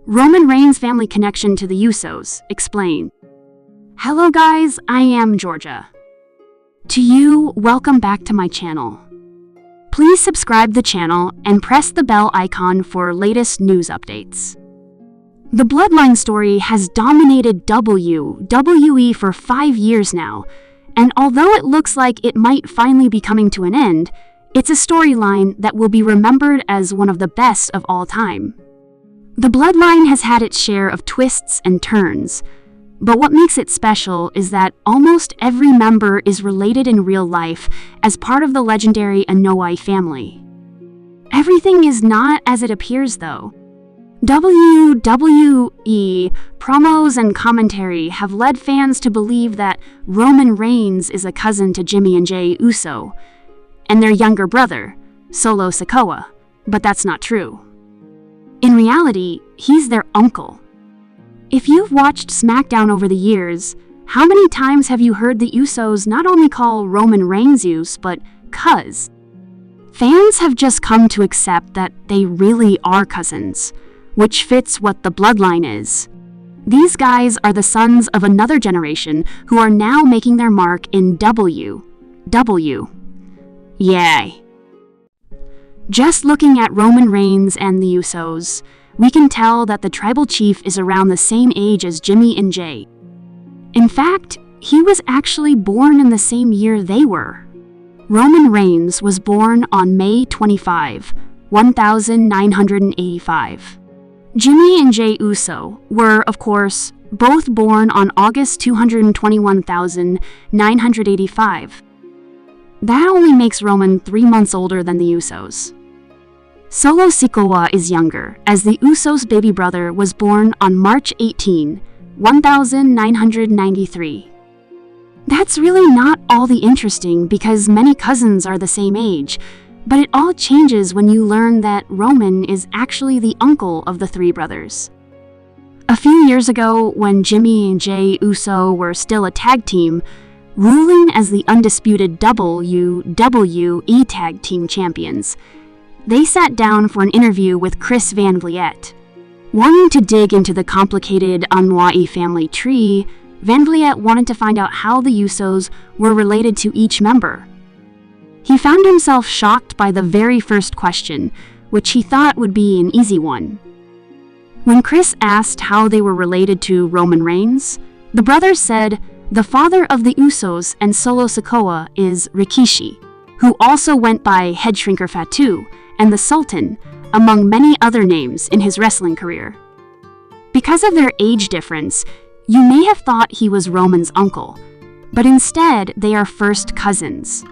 Roman Reigns' family connection to the Usos. Explain. Hello guys, I am Georgia. To you, welcome back to my channel. Please subscribe the channel and press the bell icon for latest news updates. The Bloodline story has dominated WWE for 5 years now, and although it looks like it might finally be coming to an end, it's a storyline that will be remembered as one of the best of all time. The Bloodline has had its share of twists and turns, but what makes it special is that almost every member is related in real life as part of the legendary Anoa'i family. Everything is not as it appears though. WWE promos and commentary have led fans to believe that Roman Reigns is a cousin to Jimmy and Jey Uso, and their younger brother, Solo Sikoa, but that's not true. In reality, he's their uncle. If you've watched SmackDown over the years, how many times have you heard the Usos not only call Roman Reigns Us, but cuz? Fans have just come to accept that they really are cousins, which fits what the Bloodline is. These guys are the sons of another generation who are now making their mark in WWE. Yay. Just looking at Roman Reigns and the Usos, we can tell that the tribal chief is around the same age as Jimmy and Jey. In fact, he was actually born in the same year they were. Roman Reigns was born on May 25, 1985. Jimmy and Jey Uso were, of course, both born on August 221,985. That only makes Roman 3 months older than the Usos. Solo Sikoa is younger, as the Usos' baby brother was born on March 18, 1993. That's really not all the interesting because many cousins are the same age, but it all changes when you learn that Roman is actually the uncle of the 3 brothers. A few years ago, when Jimmy and Jey Uso were still a tag team, ruling as the undisputed WWE Tag Team Champions, they sat down for an interview with Chris Van Vliet. Wanting to dig into the complicated anoa'i family tree, Van Vliet wanted to find out how the Usos were related to each member. He found himself shocked by the very first question, which he thought would be an easy one. When Chris asked how they were related to Roman Reigns, the brothers said, the father of the Usos and Solo Sikoa is Rikishi, who also went by Head Shrinker Fatu and the Sultan, among many other names in his wrestling career. Because of their age difference, you may have thought he was Roman's uncle, but instead they are first cousins.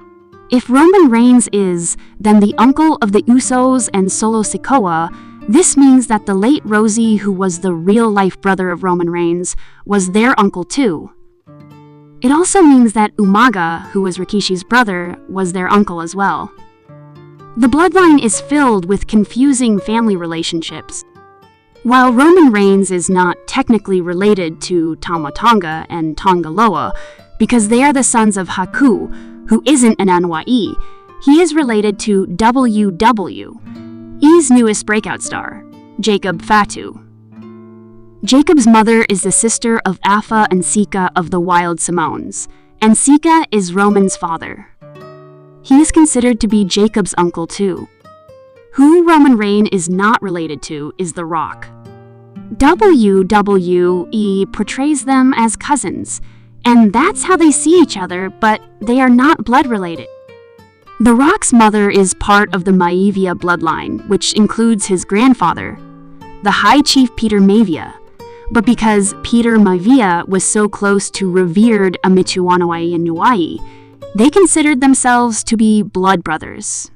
If Roman Reigns is, then the uncle of the Usos and Solo Sikoa, this means that the late Rosie, who was the real-life brother of Roman Reigns, was their uncle too. It also means that Umaga, who was Rikishi's brother, was their uncle as well. The Bloodline is filled with confusing family relationships. While Roman Reigns is not technically related to Tama Tonga and Tongaloa, because they are the sons of Haku, who isn't an anoa'i, he is related to WWE's newest breakout star, Jacob Fatu. Jacob's mother is the sister of Afa and Sika of the Wild Samoans, and Sika is Roman's father. He is considered to be Jacob's uncle too. Who Roman Reigns is not related to is The Rock. WWE portrays them as cousins, and that's how they see each other, but they are not blood related. The Rock's mother is part of the Maivia bloodline, which includes his grandfather, the High Chief Peter Maivia. But because Peter Maivia was so close to revered Amitu-Anoa'i and Nuai, they considered themselves to be blood brothers.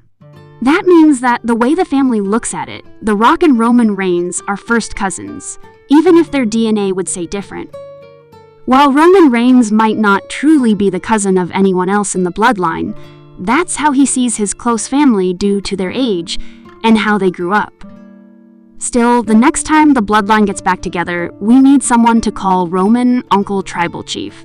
That means that the way the family looks at it, The Rock and Roman Reigns are first cousins, even if their DNA would say different. While Roman Reigns might not truly be the cousin of anyone else in the bloodline, that's how he sees his close family due to their age and how they grew up. Still, the next time the bloodline gets back together, we need someone to call Roman Uncle Tribal Chief.